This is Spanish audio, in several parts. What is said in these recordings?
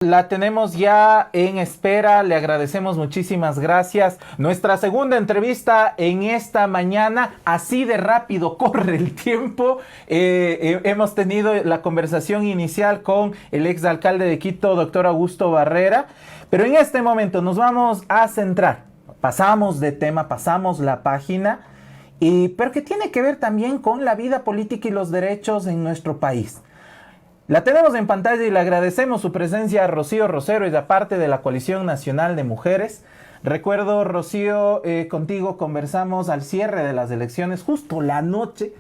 La tenemos ya en espera, le agradecemos muchísimas gracias. Nuestra segunda entrevista en esta mañana, así de rápido corre el tiempo. Hemos tenido la conversación inicial con el exalcalde de Quito, doctor Augusto Barrera, pero en este momento nos vamos a centrar. Pasamos de tema, pasamos la página, pero que tiene que ver también con la vida política y los derechos en nuestro país. La tenemos en pantalla y le agradecemos su presencia a Rocío Rosero y de parte de la Coalición Nacional de Mujeres. Recuerdo, Rocío, contigo conversamos al cierre de las elecciones, justo la noche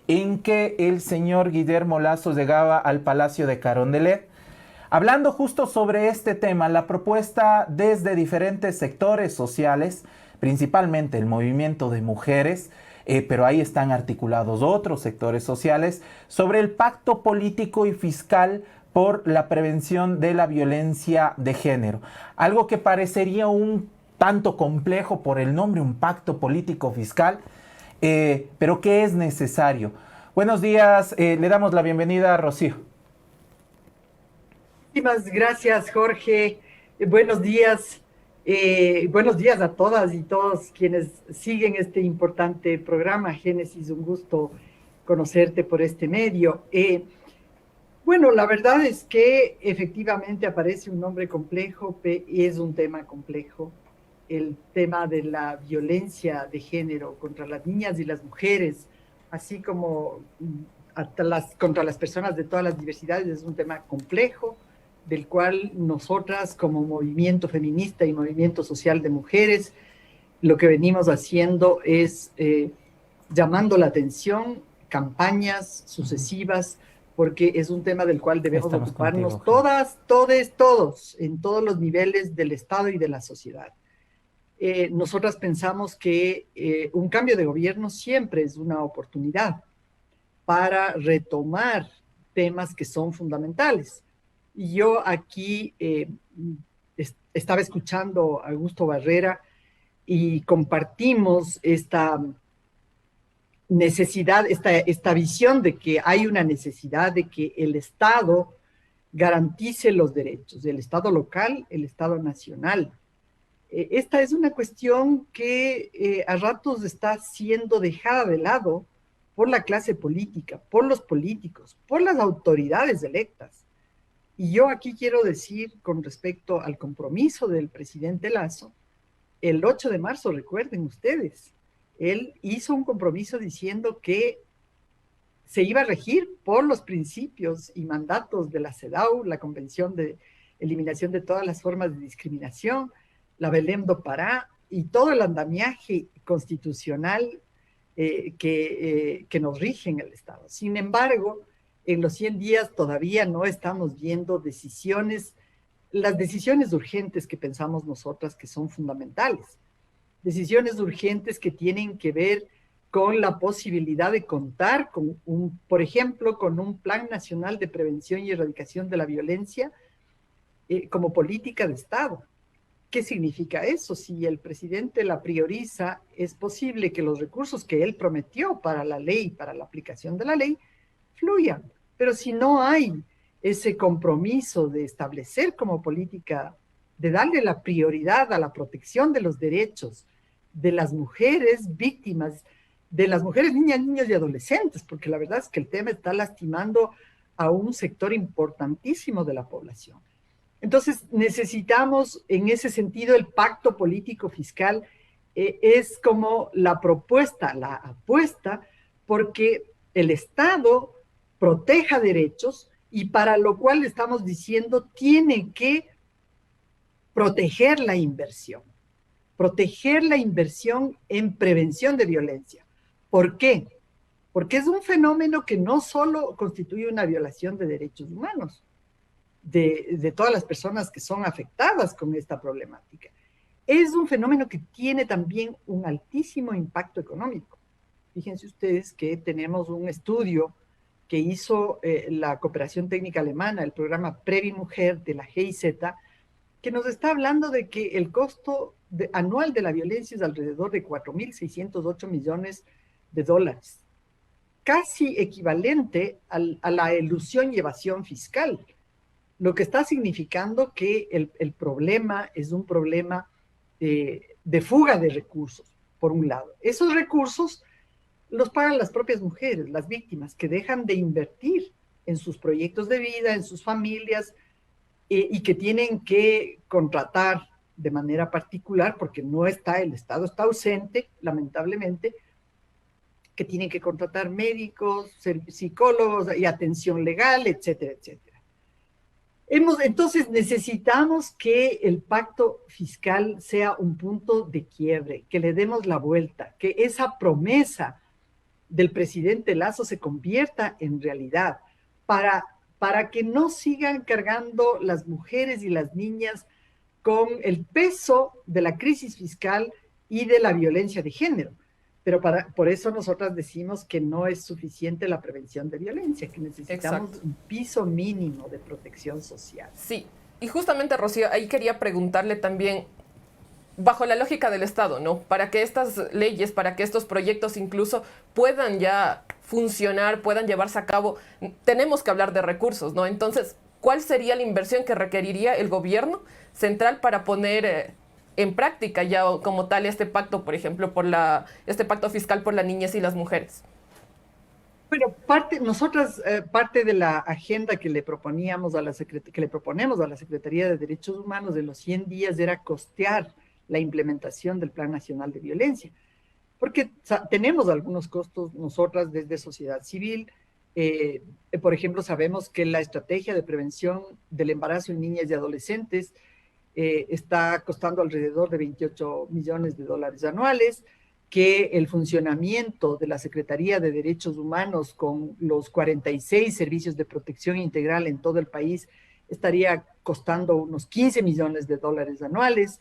en que el señor Guillermo Lasso llegaba al Palacio de Carondelet, hablando justo sobre este tema, la propuesta desde diferentes sectores sociales, principalmente el movimiento de mujeres, pero ahí están articulados otros sectores sociales, sobre el pacto político y fiscal por la prevención de la violencia de género. Algo que parecería un tanto complejo por el nombre, un pacto político fiscal, pero que es necesario. Buenos días, le damos la bienvenida a Rocío. Muchísimas gracias, Jorge. Buenos días a todas y todos quienes siguen este importante programa. Génesis, un gusto conocerte por este medio. Bueno, la verdad es que efectivamente aparece un nombre complejo y es un tema complejo. El tema de la violencia de género contra las niñas y las mujeres, así como contra las personas de todas las diversidades, es un tema complejo del cual nosotras como movimiento feminista y movimiento social de mujeres, lo que venimos haciendo es llamando la atención, campañas sucesivas, porque es un tema del cual debemos Estamos ocuparnos contigo, Gene. todas, todes, todos, en todos los niveles del Estado y de la sociedad. Nosotras pensamos que un cambio de gobierno siempre es una oportunidad para retomar temas que son fundamentales. Y yo aquí estaba escuchando a Augusto Barrera y compartimos esta necesidad, esta visión de que hay una necesidad de que el Estado garantice los derechos, el Estado local, el Estado nacional. Esta es una cuestión que a ratos está siendo dejada de lado por la clase política, por los políticos, por las autoridades electas. Y yo aquí quiero decir con respecto al compromiso del presidente Lasso, el 8 de marzo, recuerden ustedes, él hizo un compromiso diciendo que se iba a regir por los principios y mandatos de la CEDAW, la Convención de Eliminación de todas las formas de discriminación, la Belém do Pará y todo el andamiaje constitucional que nos rige en el Estado. Sin embargo, en los 100 días todavía no estamos viendo decisiones, las decisiones urgentes que pensamos nosotras que son fundamentales. Decisiones urgentes que tienen que ver con la posibilidad de contar con por ejemplo, con un Plan Nacional de Prevención y Erradicación de la Violencia como política de Estado. ¿Qué significa eso? Si el presidente la prioriza, es posible que los recursos que él prometió para la ley, para la aplicación de la ley, fluyan. Pero si no hay ese compromiso de establecer como política, de darle la prioridad a la protección de los derechos de las mujeres víctimas, de las mujeres, niñas, niños y adolescentes, porque la verdad es que el tema está lastimando a un sector importantísimo de la población. Entonces, necesitamos en ese sentido el pacto político fiscal, es como la propuesta, la apuesta, porque el Estado proteja derechos y para lo cual estamos diciendo tiene que proteger la inversión en prevención de violencia. ¿Por qué? Porque es un fenómeno que no solo constituye una violación de derechos humanos, de todas las personas que son afectadas con esta problemática. Es un fenómeno que tiene también un altísimo impacto económico. Fíjense ustedes que tenemos un estudio que hizo la Cooperación Técnica Alemana, el programa Previ Mujer de la GIZ, que nos está hablando de que el costo anual de la violencia es alrededor de 4.608 millones de dólares, casi equivalente a la elusión y evasión fiscal. lo que está significando que el problema es un problema de fuga de recursos, por un lado. Esos recursos los pagan las propias mujeres, las víctimas, que dejan de invertir en sus proyectos de vida, en sus familias, y que tienen que contratar de manera particular, porque no está, el Estado está ausente, lamentablemente, que tienen que contratar médicos, psicólogos y atención legal, etcétera, etcétera. Entonces necesitamos que el pacto fiscal sea un punto de quiebre, que le demos la vuelta, que esa promesa del presidente Lazo se convierta en realidad para que no sigan cargando las mujeres y las niñas con el peso de la crisis fiscal y de la violencia de género. Pero por eso nosotras decimos que no es suficiente la prevención de violencia, que necesitamos un piso mínimo de protección social. Sí, y justamente, Rocío, ahí quería preguntarle también, bajo la lógica del Estado, ¿no? Para que estas leyes, para que estos proyectos incluso puedan ya funcionar, puedan llevarse a cabo, tenemos que hablar de recursos, ¿no? Entonces, ¿cuál sería la inversión que requeriría el gobierno central para poner en práctica ya como tal este pacto, por ejemplo, este pacto fiscal por la niñez y las mujeres? Bueno, parte de la agenda que le proponemos a la Secretaría de Derechos Humanos de los 100 días era costear la implementación del Plan Nacional de Violencia, porque tenemos algunos costos nosotras desde sociedad civil. Por ejemplo, sabemos que la estrategia de prevención del embarazo en niñas y adolescentes está costando alrededor de $28 millones anuales, que el funcionamiento de la Secretaría de Derechos Humanos con los 46 servicios de protección integral en todo el país estaría costando unos $15 millones anuales,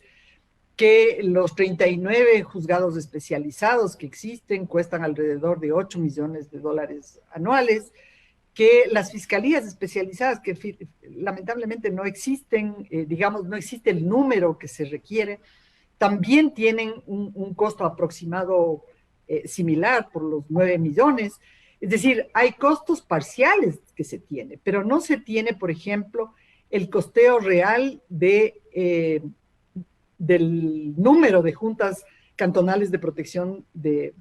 que los 39 juzgados especializados que existen cuestan alrededor de $8 millones anuales, que las fiscalías especializadas, que lamentablemente no existen, no existe el número que se requiere, también tienen un costo aproximado similar por los 9 millones. Es decir, hay costos parciales que se tiene, pero no se tiene, por ejemplo, el costeo real del número de juntas cantonales de protección de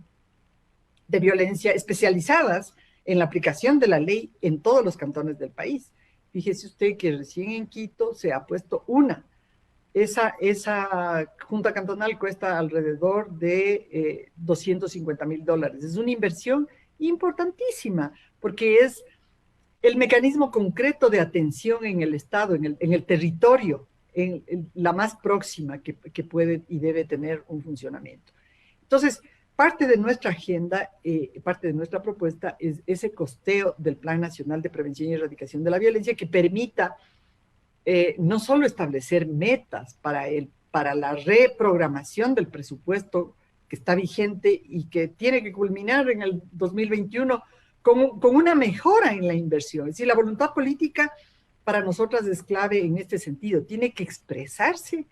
violencia especializadas en la aplicación de la ley en todos los cantones del país. Fíjese usted que recién en Quito se ha puesto una. Esa junta cantonal cuesta alrededor de $250,000. Es una inversión importantísima, porque es el mecanismo concreto de atención en el Estado, en el territorio, en la más próxima que puede y debe tener un funcionamiento. Entonces, parte de nuestra agenda, parte de nuestra propuesta es ese costeo del Plan Nacional de Prevención y Erradicación de la Violencia que permita no solo establecer metas para la reprogramación del presupuesto que está vigente y que tiene que culminar en el 2021 con una mejora en la inversión. Es decir, la voluntad política para nosotras es clave en este sentido. Tiene que expresarse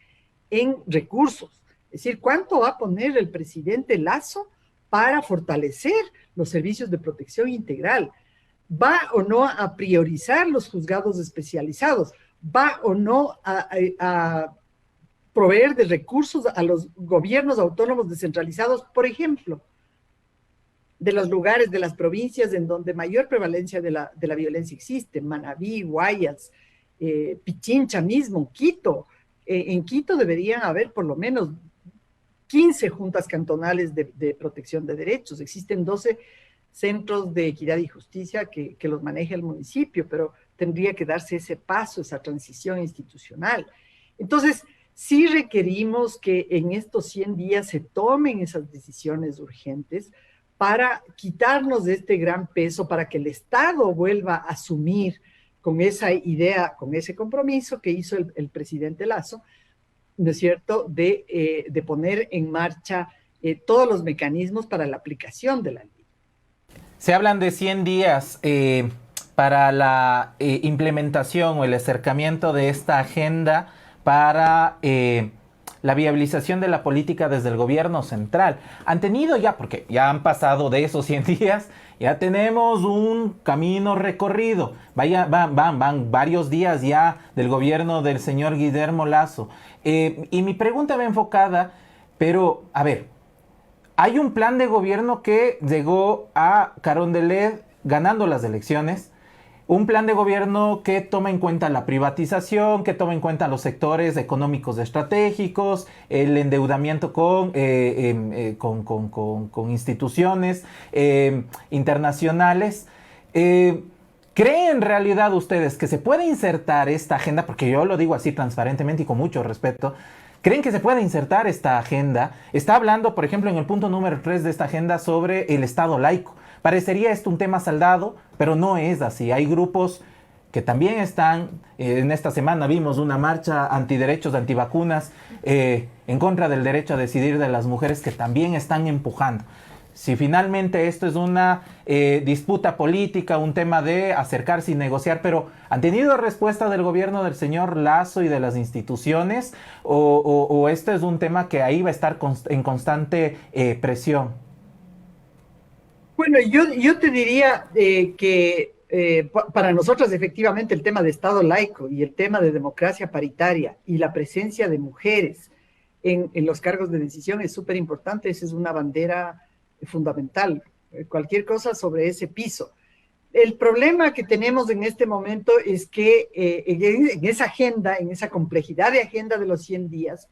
en recursos. Es decir, ¿cuánto va a poner el presidente Lazo para fortalecer los servicios de protección integral? ¿Va o no a priorizar los juzgados especializados? ¿Va o no a proveer de recursos a los gobiernos autónomos descentralizados, por ejemplo, de los lugares, de las provincias en donde mayor prevalencia de la violencia existe? Manabí, Guayas, Pichincha mismo, Quito. En Quito deberían haber por lo menos 15 juntas cantonales de protección de derechos. Existen 12 centros de equidad y justicia que los maneja el municipio, pero tendría que darse ese paso, esa transición institucional. Entonces, sí requerimos que en estos 100 días se tomen esas decisiones urgentes para quitarnos de este gran peso, para que el Estado vuelva a asumir con esa idea, con ese compromiso que hizo el presidente Lazo, ¿no es cierto?, de poner en marcha todos los mecanismos para la aplicación de la ley. Se hablan de 100 días para la implementación o el acercamiento de esta agenda para la viabilización de la política desde el gobierno central. Han tenido ya, porque ya han pasado de esos 100 días, ya tenemos un camino recorrido. Van varios días ya del gobierno del señor Guillermo Lasso. Y mi pregunta va enfocada, pero a ver, hay un plan de gobierno que llegó a Carondelet ganando las elecciones. Un plan de gobierno que toma en cuenta la privatización, que toma en cuenta los sectores económicos estratégicos, el endeudamiento con instituciones internacionales. ¿Creen en realidad ustedes que se puede insertar esta agenda? Porque yo lo digo así transparentemente y con mucho respeto. ¿Creen que se puede insertar esta agenda? Está hablando, por ejemplo, en el punto número 3 de esta agenda sobre el Estado laico. Parecería esto un tema saldado, pero no es así. Hay grupos que también están, en esta semana vimos una marcha antiderechos, antivacunas, en contra del derecho a decidir de las mujeres, que también están empujando. Si finalmente esto es una disputa política, un tema de acercarse y negociar, pero ¿han tenido respuesta del gobierno del señor Lasso y de las instituciones? ¿O esto es un tema que ahí va a estar en constante presión? Bueno, yo te diría que para nosotros efectivamente el tema de Estado laico y el tema de democracia paritaria y la presencia de mujeres en los cargos de decisión es súper importante. Esa es una bandera fundamental. Cualquier cosa sobre ese piso. El problema que tenemos en este momento es que en esa agenda, en esa complejidad de agenda de los 100 días,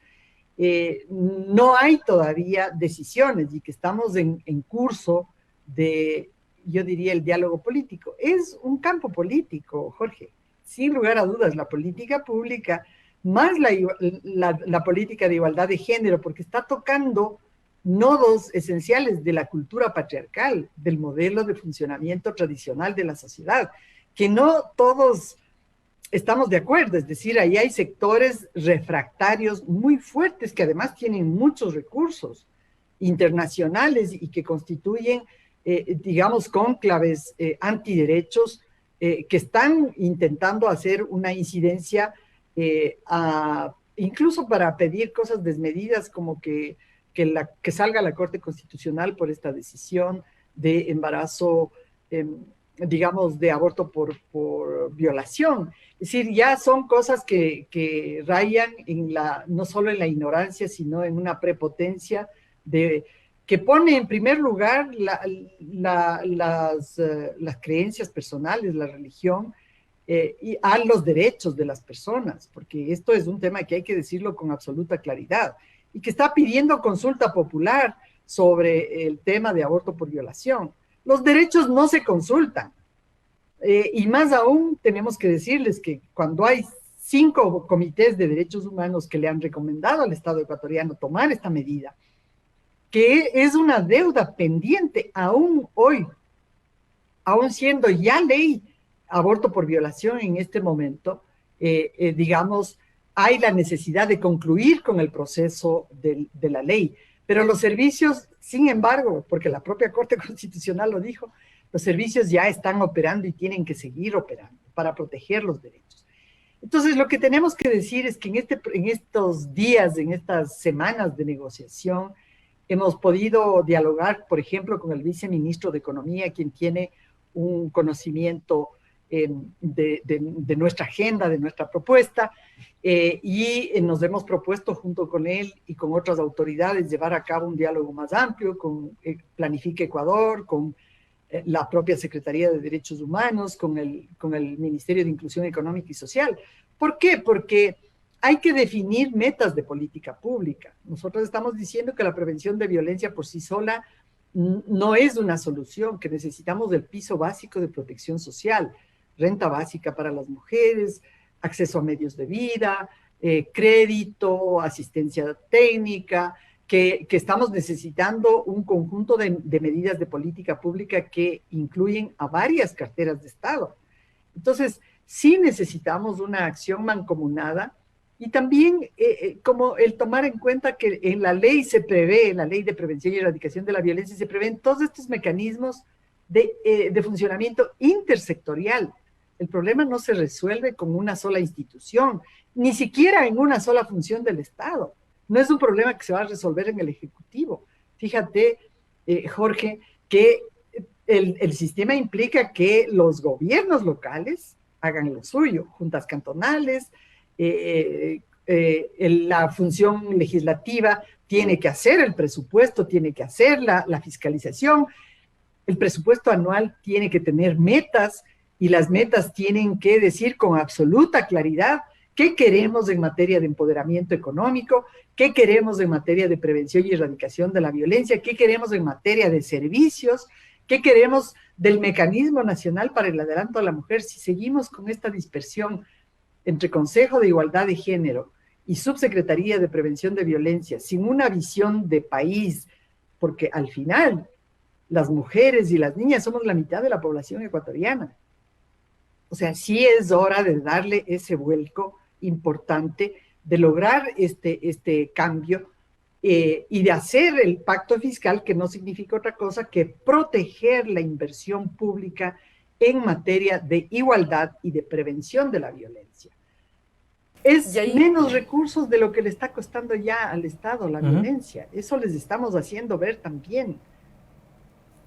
no hay todavía decisiones y que estamos en curso de, yo diría, el diálogo político. Es un campo político, Jorge, sin lugar a dudas, la política pública, más la política de igualdad de género, porque está tocando nodos esenciales de la cultura patriarcal, del modelo de funcionamiento tradicional de la sociedad, que no todos estamos de acuerdo, es decir, ahí hay sectores refractarios muy fuertes que además tienen muchos recursos internacionales y que constituyen digamos, cónclaves antiderechos que están intentando hacer una incidencia incluso para pedir cosas desmedidas como que salga la Corte Constitucional por esta decisión de embarazo, digamos, de aborto por violación. Es decir, ya son cosas que rayan no solo en la ignorancia, sino en una prepotencia que pone en primer lugar las creencias personales, la religión, y a los derechos de las personas, porque esto es un tema que hay que decirlo con absoluta claridad, y que está pidiendo consulta popular sobre el tema de aborto por violación. Los derechos no se consultan, y más aún tenemos que decirles que cuando hay 5 comités de derechos humanos que le han recomendado al Estado ecuatoriano tomar esta medida, que es una deuda pendiente aún hoy, aún siendo ya ley aborto por violación en este momento, digamos, hay la necesidad de concluir con el proceso de la ley. Pero los servicios, sin embargo, porque la propia Corte Constitucional lo dijo, los servicios ya están operando y tienen que seguir operando para proteger los derechos. Entonces, lo que tenemos que decir es que en estos días, en estas semanas de negociación, hemos podido dialogar, por ejemplo, con el viceministro de Economía, quien tiene un conocimiento de nuestra agenda, de nuestra propuesta, y nos hemos propuesto junto con él y con otras autoridades llevar a cabo un diálogo más amplio con Planifica Ecuador, con la propia Secretaría de Derechos Humanos, con el Ministerio de Inclusión Económica y Social. ¿Por qué? Porque hay que definir metas de política pública. Nosotros estamos diciendo que la prevención de violencia por sí sola no es una solución, que necesitamos del piso básico de protección social, renta básica para las mujeres, acceso a medios de vida, crédito, asistencia técnica, que estamos necesitando un conjunto de medidas de política pública que incluyen a varias carteras de Estado. Entonces, sí necesitamos una acción mancomunada. Y también como el tomar en cuenta que en la ley se prevé, en la ley de prevención y erradicación de la violencia, se prevén todos estos mecanismos de funcionamiento intersectorial. El problema no se resuelve con una sola institución, ni siquiera en una sola función del Estado. no es un problema que se va a resolver en el Ejecutivo. Fíjate, Jorge, que el sistema implica que los gobiernos locales hagan lo suyo, juntas cantonales, la función legislativa tiene que hacer el presupuesto, tiene que hacer la fiscalización, el presupuesto anual tiene que tener metas y las metas tienen que decir con absoluta claridad qué queremos en materia de empoderamiento económico, qué queremos en materia de prevención y erradicación de la violencia, qué queremos en materia de servicios, qué queremos del Mecanismo Nacional para el Adelanto a la Mujer. Si seguimos con esta dispersión entre Consejo de Igualdad de Género y Subsecretaría de Prevención de Violencia, sin una visión de país, porque al final las mujeres y las niñas somos la mitad de la población ecuatoriana. O sea, sí es hora de darle ese vuelco importante, de lograr este cambio y de hacer el pacto fiscal, que no significa otra cosa que proteger la inversión pública en materia de igualdad y de prevención de la violencia. Es menos recursos de lo que le está costando ya al Estado la violencia. Eso les estamos haciendo ver también.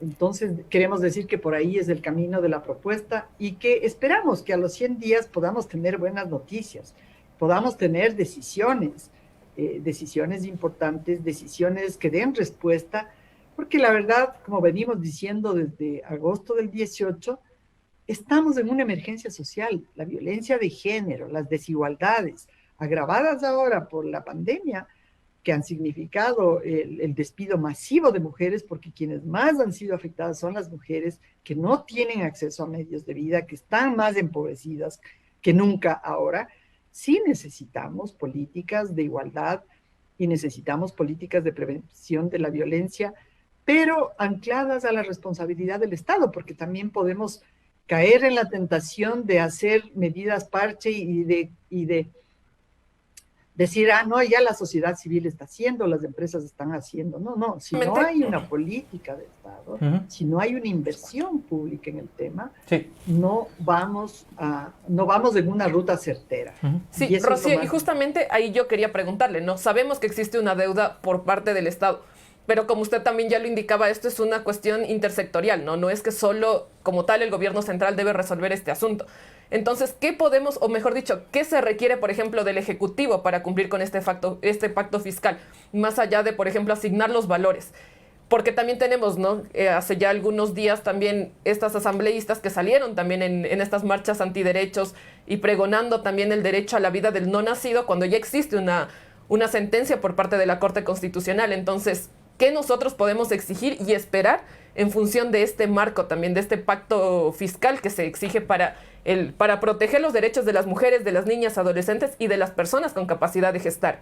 Entonces, queremos decir que por ahí es el camino de la propuesta y que esperamos que a los 100 días podamos tener buenas noticias, podamos tener decisiones importantes, decisiones que den respuesta, porque la verdad, como venimos diciendo desde agosto del 18, estamos en una emergencia social. La violencia de género, las desigualdades, agravadas ahora por la pandemia, que han significado el despido masivo de mujeres, porque quienes más han sido afectadas son las mujeres que no tienen acceso a medios de vida, que están más empobrecidas que nunca ahora. Sí necesitamos políticas de igualdad y necesitamos políticas de prevención de la violencia, pero ancladas a la responsabilidad del Estado, porque también podemos caer en la tentación de hacer medidas parche y de decir, no, ya la sociedad civil está haciendo, las empresas están haciendo. No, si no hay una política de Estado, si no hay una inversión pública en el tema, no vamos en una ruta certera. Sí, Rocío, y justamente ahí yo quería preguntarle, ¿no? Sabemos que existe una deuda por parte del Estado, pero como usted también ya lo indicaba, esto es una cuestión intersectorial, ¿no? No es que solo como tal el gobierno central debe resolver este asunto. Entonces, ¿qué podemos, o mejor dicho, qué se requiere, por ejemplo, del Ejecutivo para cumplir con este pacto fiscal? Más allá de, por ejemplo, asignar los valores. Porque también tenemos, ¿no? Hace ya algunos días también estas asambleístas que salieron también en estas marchas antiderechos y pregonando también el derecho a la vida del no nacido cuando ya existe una sentencia por parte de la Corte Constitucional. Entonces, ¿qué nosotros podemos exigir y esperar en función de este marco también, de este pacto fiscal que se exige para proteger los derechos de las mujeres, de las niñas, adolescentes y de las personas con capacidad de gestar?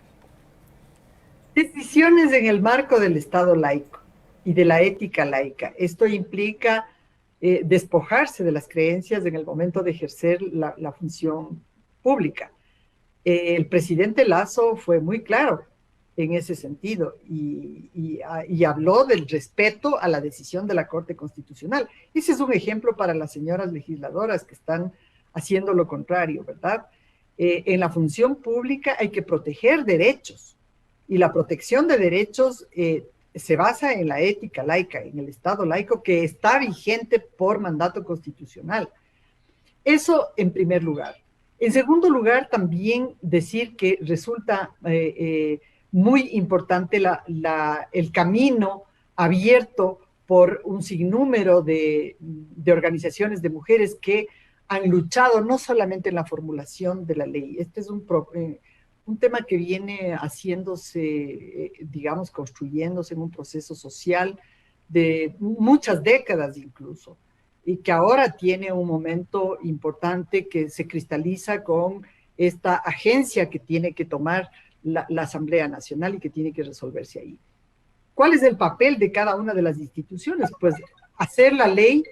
Decisiones en el marco del Estado laico y de la ética laica. Esto implica despojarse de las creencias en el momento de ejercer la función pública. El presidente Lasso fue muy claro en ese sentido y habló del respeto a la decisión de la Corte Constitucional. Ese es un ejemplo para las señoras legisladoras que están haciendo lo contrario, ¿verdad? En la función pública hay que proteger derechos y la protección de derechos se basa en la ética laica, en el Estado laico que está vigente por mandato constitucional. Eso en primer lugar. En segundo lugar, también decir que resulta muy importante el camino abierto por un sinnúmero de organizaciones de mujeres que han luchado no solamente en la formulación de la ley. Este es un tema que viene haciéndose, digamos, construyéndose en un proceso social de muchas décadas incluso, y que ahora tiene un momento importante que se cristaliza con esta agencia que tiene que tomar la Asamblea Nacional y que tiene que resolverse ahí. ¿Cuál es el papel de cada una de las instituciones? Pues hacer la ley,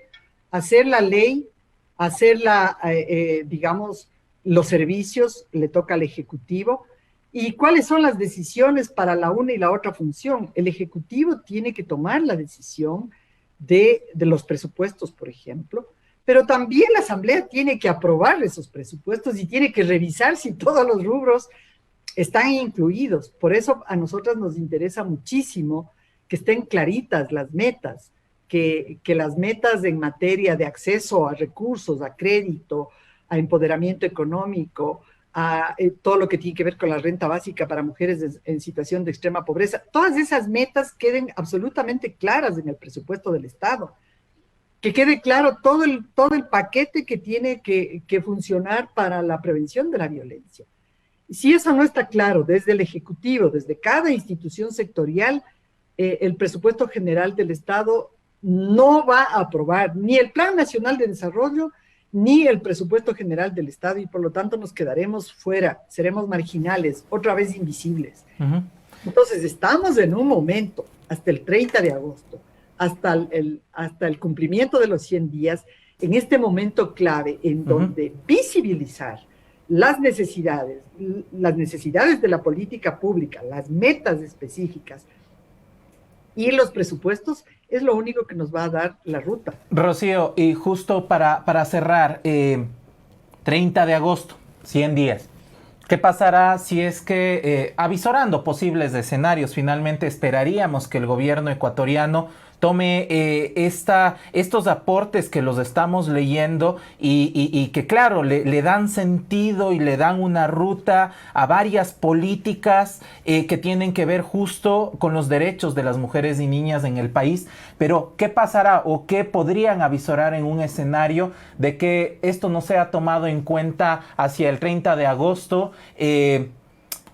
digamos, los servicios le toca al Ejecutivo. ¿Y cuáles son las decisiones para la una y la otra función? El Ejecutivo tiene que tomar la decisión de los presupuestos, por ejemplo, pero también la Asamblea tiene que aprobar esos presupuestos y tiene que revisar si todos los rubros están incluidos. Por eso a nosotras nos interesa muchísimo que estén claritas las metas, que las metas en materia de acceso a recursos, a crédito, a empoderamiento económico, a todo lo que tiene que ver con la renta básica para mujeres en situación de extrema pobreza, todas esas metas queden absolutamente claras en el presupuesto del Estado, que quede claro todo el paquete que tiene que funcionar para la prevención de la violencia. Si eso no está claro desde el Ejecutivo, desde cada institución sectorial, el presupuesto general del Estado no va a aprobar ni el Plan Nacional de Desarrollo ni el presupuesto general del Estado, y por lo tanto nos quedaremos fuera, seremos marginales, otra vez invisibles. Uh-huh. Entonces estamos en un momento, hasta el 30 de agosto, hasta el cumplimiento de los 100 días, en este momento clave en donde visibilizar las necesidades de la política pública, las metas específicas y los presupuestos es lo único que nos va a dar la ruta. Rocío, y justo para cerrar, 30 de agosto, 100 días. ¿Qué pasará si es que, avisorando posibles escenarios, finalmente esperaríamos que el gobierno ecuatoriano tome estos aportes que los estamos leyendo y que, claro, le dan sentido y le dan una ruta a varias políticas que tienen que ver justo con los derechos de las mujeres y niñas en el país? Pero, ¿qué pasará o qué podrían avisorar en un escenario de que esto no sea tomado en cuenta hacia el 30 de agosto?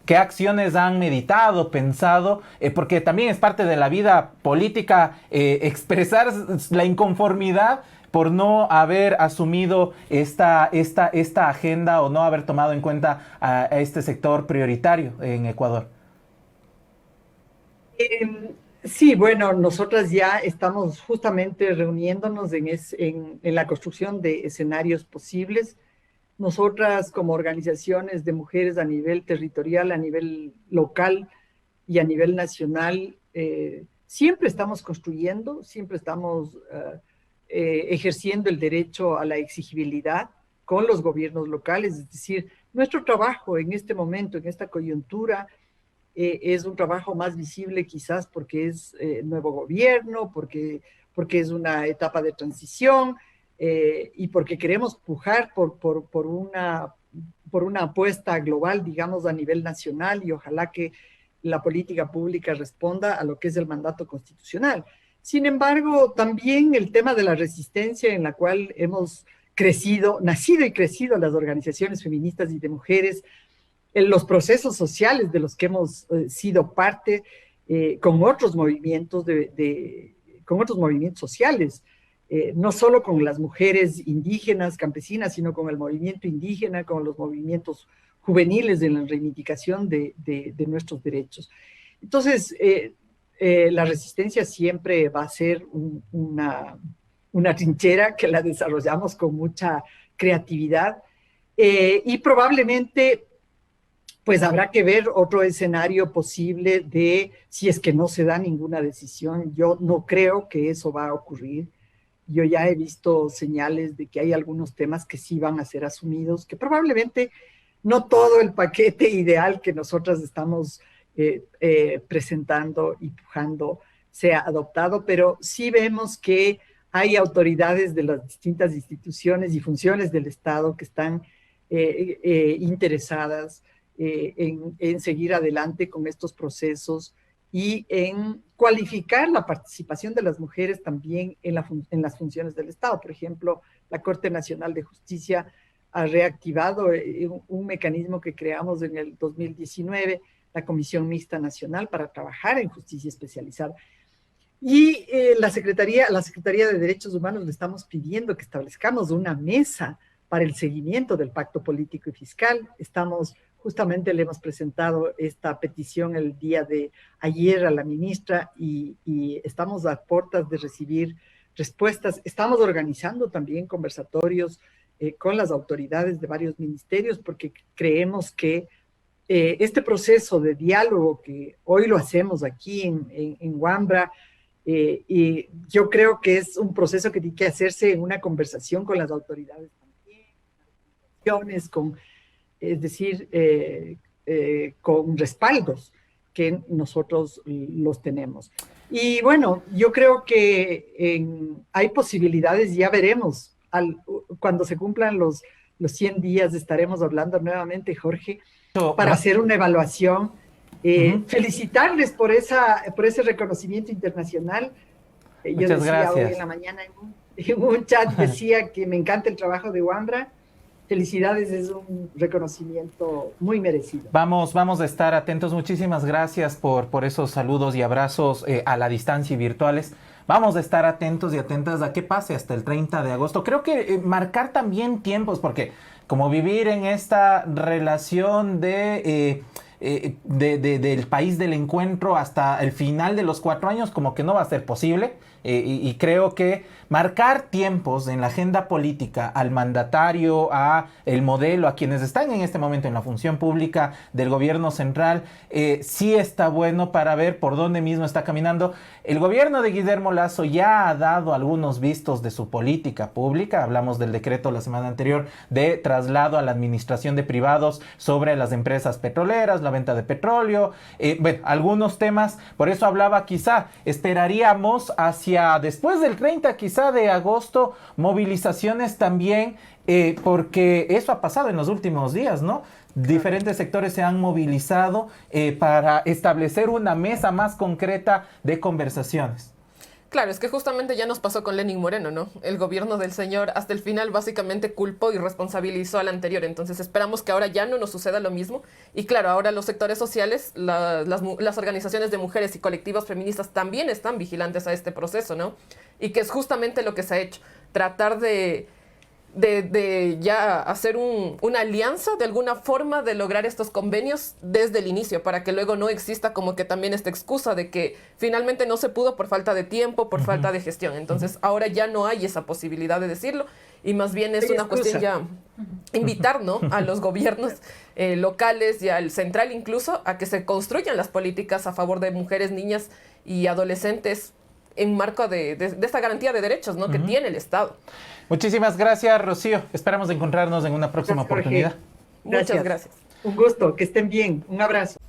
¿Qué acciones han meditado, pensado? Porque también es parte de la vida política expresar la inconformidad por no haber asumido esta agenda o no haber tomado en cuenta a este sector prioritario en Ecuador. Sí, bueno, nosotras ya estamos justamente reuniéndonos en la construcción de escenarios posibles. Nosotras como organizaciones de mujeres a nivel territorial, a nivel local y a nivel nacional, siempre estamos construyendo, siempre estamos ejerciendo el derecho a la exigibilidad con los gobiernos locales. Es decir, nuestro trabajo en este momento, en esta coyuntura, es un trabajo más visible quizás porque es nuevo gobierno, porque es una etapa de transición, y porque queremos pujar por una apuesta global, digamos, a nivel nacional, y ojalá que la política pública responda a lo que es el mandato constitucional. Sin embargo, también el tema de la resistencia en la cual hemos nacido y crecido las organizaciones feministas y de mujeres, en los procesos sociales de los que hemos sido parte, con otros movimientos con otros movimientos sociales, no solo con las mujeres indígenas, campesinas, sino con el movimiento indígena, con los movimientos juveniles de la reivindicación de nuestros derechos. Entonces, la resistencia siempre va a ser una trinchera que la desarrollamos con mucha creatividad, y probablemente pues habrá que ver otro escenario posible de si es que no se da ninguna decisión. Yo no creo que eso va a ocurrir. Yo ya he visto señales de que hay algunos temas que sí van a ser asumidos, que probablemente no todo el paquete ideal que nosotras estamos presentando y pujando sea adoptado, pero sí vemos que hay autoridades de las distintas instituciones y funciones del Estado que están interesadas en seguir adelante con estos procesos y en cualificar la participación de las mujeres también en las funciones del Estado. Por ejemplo, la Corte Nacional de Justicia ha reactivado un mecanismo que creamos en el 2019, la Comisión Mixta Nacional para trabajar en justicia especializada. Y la Secretaría de Derechos Humanos le estamos pidiendo que establezcamos una mesa para el seguimiento del pacto político y fiscal. Justamente le hemos presentado esta petición el día de ayer a la ministra y estamos a puertas de recibir respuestas. Estamos organizando también conversatorios con las autoridades de varios ministerios porque creemos que este proceso de diálogo que hoy lo hacemos aquí en Wambra, y yo creo que es un proceso que tiene que hacerse en una conversación con las autoridades también, es decir, con respaldos que nosotros los tenemos. Y bueno, yo creo que hay posibilidades, ya veremos, cuando se cumplan los 100 días estaremos hablando nuevamente, Jorge, para hacer una evaluación. Felicitarles por ese reconocimiento internacional. Yo Muchas decía gracias. hoy en la mañana en un chat, decía que me encanta el trabajo de Wambra. Felicidades, es un reconocimiento muy merecido. Vamos a estar atentos. Muchísimas gracias por esos saludos y abrazos a la distancia y virtuales. Vamos a estar atentos y atentas a qué pase hasta el 30 de agosto. Creo que marcar también tiempos, porque como vivir en esta relación del país del encuentro hasta el final de los 4 años, como que no va a ser posible. Y creo que marcar tiempos en la agenda política al mandatario, a el modelo, a quienes están en este momento en la función pública del gobierno central, sí está bueno para ver por dónde mismo está caminando. El gobierno de Guillermo Lasso ya ha dado algunos vistos de su política pública. Hablamos del decreto la semana anterior de traslado a la administración de privados sobre las empresas petroleras, la venta de petróleo, bueno, algunos temas. Por eso hablaba, quizá esperaríamos hacia después del 30 quizá de agosto, movilizaciones también, porque eso ha pasado en los últimos días, ¿no? Diferentes sectores se han movilizado para establecer una mesa más concreta de conversaciones. Claro, es que justamente ya nos pasó con Lenín Moreno, ¿no? El gobierno del señor hasta el final básicamente culpó y responsabilizó al anterior. Entonces esperamos que ahora ya no nos suceda lo mismo. Y claro, ahora los sectores sociales, las organizaciones de mujeres y colectivos feministas también están vigilantes a este proceso, ¿no? Y que es justamente lo que se ha hecho. Tratar de ya hacer una alianza de alguna forma de lograr estos convenios desde el inicio, para que luego no exista como que también esta excusa de que finalmente no se pudo por falta de tiempo, por falta de gestión. Entonces ahora ya no hay esa posibilidad de decirlo, y más bien es una cuestión ya invitar, ¿no?, a los gobiernos locales y al central incluso a que se construyan las políticas a favor de mujeres, niñas y adolescentes en marco de esta garantía de derechos, ¿no?, que tiene el Estado. Muchísimas gracias, Rocío. Esperamos encontrarnos en una próxima oportunidad. Muchas gracias. Un gusto, que estén bien. Un abrazo.